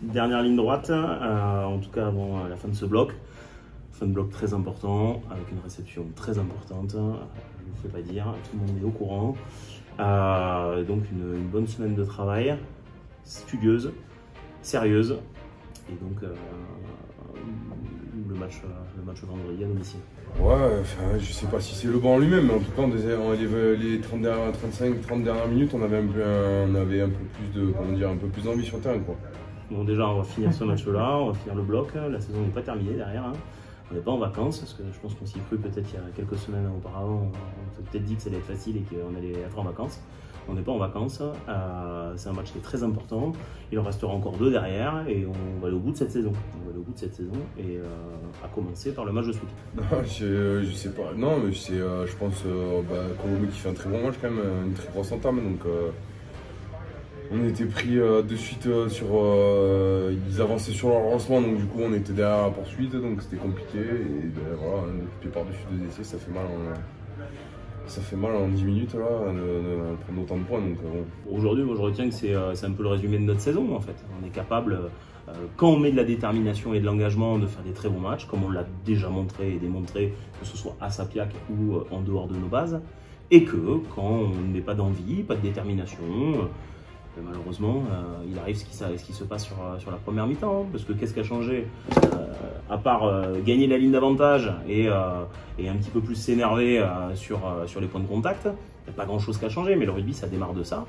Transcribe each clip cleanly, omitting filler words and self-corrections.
Dernière ligne droite, en tout cas avant la fin de ce bloc. Fin de bloc très important, avec une réception très importante, je ne vous fais pas dire, tout le monde est au courant. Donc une bonne semaine de travail, studieuse, sérieuse, et donc le match vendredi à domicile. Ouais, enfin, je sais pas si c'est le banc lui-même, mais en tout cas, les 30 dernières minutes, on avait un peu plus de, comment dire, un peu plus d'envie sur le terrain, quoi. Bon, déjà, on va finir ce match-là, on va finir le bloc. La saison n'est pas terminée derrière. Hein. On n'est pas en vacances, parce que je pense qu'on s'y cru peut-être il y a quelques semaines auparavant. On s'est peut-être dit que ça allait être facile et qu'on allait être en vacances. On n'est pas en vacances. C'est un match qui est très important. Il en restera encore 2 derrière et on va aller au bout de cette saison. On va aller au bout de cette saison et à commencer par le match de ce week-end. Je sais pas. Non, mais c'est, je pense, Colombie qui fait un très bon match quand même, une très grosse entame. Donc, on était pris de suite sur. Ils avançaient sur leur lancement, donc du coup on était derrière la poursuite, donc c'était compliqué. Et ben, voilà, puis par-dessus 2 essais, ça fait mal en 10 minutes là, de prendre autant de points. Bon. Aujourd'hui, moi je retiens que c'est un peu le résumé de notre saison en fait. On est capable, quand on met de la détermination et de l'engagement, de faire des très bons matchs, comme on l'a déjà montré et démontré, que ce soit à Sapiac ou en dehors de nos bases. Et que quand on ne met pas d'envie, pas de détermination, malheureusement, il arrive ce qui se passe sur la première mi-temps. Hein, parce que qu'est-ce qui a changé à part gagner la ligne d'avantage et un petit peu plus s'énerver sur les points de contact, il n'y a pas grand-chose qui a changé. Mais le rugby, ça démarre de ça.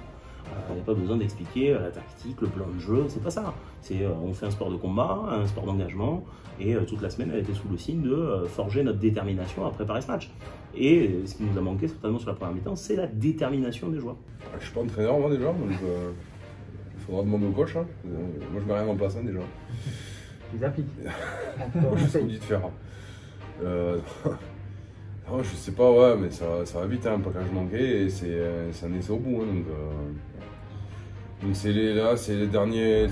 Il n'y a pas besoin d'expliquer la tactique, le plan de jeu, c'est pas ça. On fait un sport de combat, un sport d'engagement, et toute la semaine, elle était sous le signe de forger notre détermination à préparer ce match. Et ce qui nous a manqué certainement sur la première mi-temps, c'est la détermination des joueurs. Je ne suis pas entraîneur moi déjà, donc il faudra demander au coach. Hein. Moi je mets rien en place déjà. Ils appliquent. Moi je sais ce qu'on dit de faire. Non, je sais pas, ouais, mais ça va vite, hein, un plaquage manqué, et c'est un essai au bout. Hein, donc c'est la dernière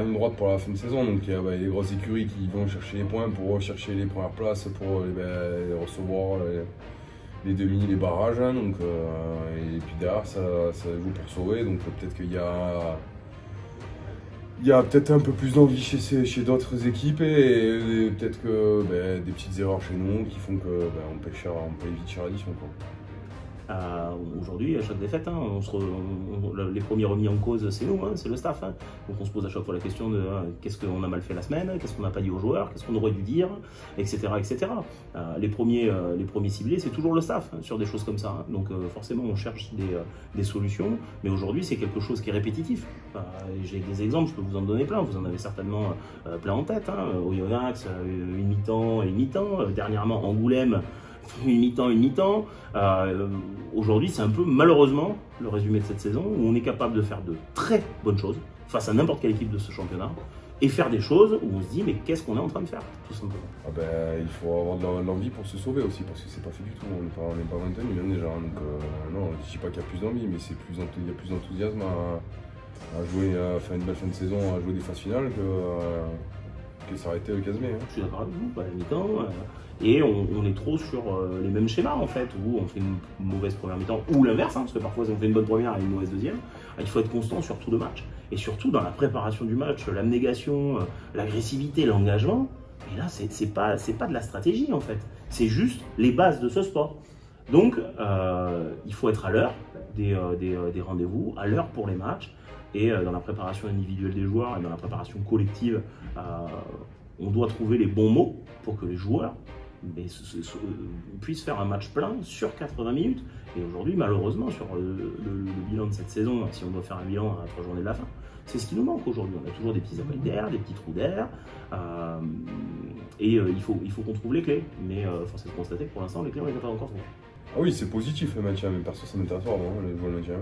ligne droite pour la fin de saison. Donc il y a les grosses écuries qui vont chercher les points pour rechercher les premières places, pour les recevoir les demi, les barrages. Hein, donc, et puis derrière, ça joue pour sauver. Donc peut-être qu'il y a peut-être un peu plus d'envie chez d'autres équipes et peut-être que des petites erreurs chez nous qui font que on paye vite cher l'addition. Aujourd'hui, à chaque défaite, hein, les premiers remis en cause, c'est nous, hein, c'est le staff. Hein. Donc on se pose à chaque fois la question de qu'est-ce qu'on a mal fait la semaine, qu'est-ce qu'on n'a pas dit aux joueurs, qu'est-ce qu'on aurait dû dire, etc. etc. Les premiers ciblés, c'est toujours le staff hein, sur des choses comme ça. Hein. Donc forcément, on cherche des solutions, mais aujourd'hui, c'est quelque chose qui est répétitif. J'ai des exemples, je peux vous en donner plein, vous en avez certainement plein en tête. Hein. Oyonnax, une mi-temps et une mi-temps. Dernièrement, Angoulême, une mi-temps. Aujourd'hui, c'est un peu malheureusement le résumé de cette saison où on est capable de faire de très bonnes choses face à n'importe quelle équipe de ce championnat et faire des choses où on se dit mais qu'est-ce qu'on est en train de faire tout simplement. Il faut avoir de l'envie pour se sauver aussi parce que c'est pas fait du tout, on n'est pas maintenu même déjà. Donc non, je dis pas qu'il y a plus d'envie, mais il y a plus d'enthousiasme à jouer, à faire une belle fin de saison, à jouer des phases finales que s'arrêter le casse-mai. Hein. Je suis d'accord avec vous, la mi-temps. Et on est trop sur les mêmes schémas en fait, où on fait une mauvaise première mi-temps ou l'inverse, hein, parce que parfois on fait une bonne première et une mauvaise deuxième. Il faut être constant sur tout le match et surtout dans la préparation du match, l'abnégation, l'agressivité, l'engagement. Et là, c'est pas de la stratégie en fait, c'est juste les bases de ce sport. Donc, il faut être à l'heure des rendez-vous, à l'heure pour les matchs et dans la préparation individuelle des joueurs et dans la préparation collective, on doit trouver les bons mots pour que les joueurs puissent faire un match plein sur 80 minutes. Et aujourd'hui, malheureusement, sur le bilan de cette saison, si on doit faire un bilan à 3 journées de la fin, c'est ce qui nous manque aujourd'hui. On a toujours des petits appels d'air, des petits trous d'air, et il faut qu'on trouve les clés. Mais force est de constater que pour l'instant, les clés, on ne les a pas encore trouvées. Ah oui, c'est positif le maintien, mais perso, ça m'intéresse pas vraiment, le maintien.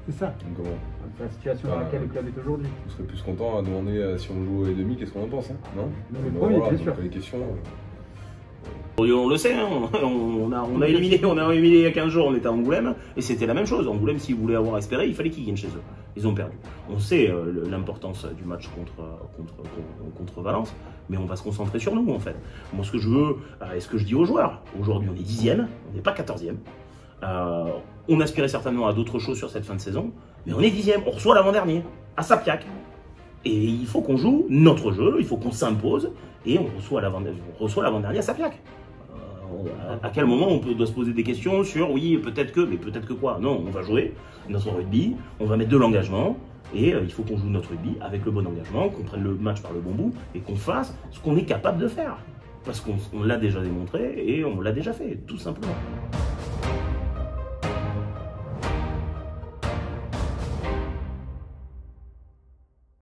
C'est ça. Donc, comment c'est la situation dans laquelle le club est aujourd'hui. On serait plus content à demander si on joue les demi, qu'est-ce qu'on en pense, hein, non? Mais premier, bien sûr. Les questions. On le sait, hein, on a éliminé il y a 15 jours, on était à Angoulême, et c'était la même chose. Angoulême, s'ils voulaient avoir espéré, il fallait qu'ils gagnent chez eux. Ils ont perdu. On sait l'importance du match contre Valence, mais on va se concentrer sur nous, en fait. Moi, ce que je veux, et ce que je dis aux joueurs, aujourd'hui, on est 10e, on n'est pas 14e. On aspirait certainement à d'autres choses sur cette fin de saison, mais on est 10e, on reçoit l'avant-dernier, à Sapiac. Et il faut qu'on joue notre jeu, il faut qu'on s'impose, et on reçoit l'avant-dernier à Sapiac. À quel moment doit se poser des questions sur oui, peut-être que, mais peut-être que quoi? Non, on va jouer notre rugby, on va mettre de l'engagement, et il faut qu'on joue notre rugby avec le bon engagement, qu'on prenne le match par le bon bout, et qu'on fasse ce qu'on est capable de faire. Parce qu'on l'a déjà démontré, et on l'a déjà fait, tout simplement.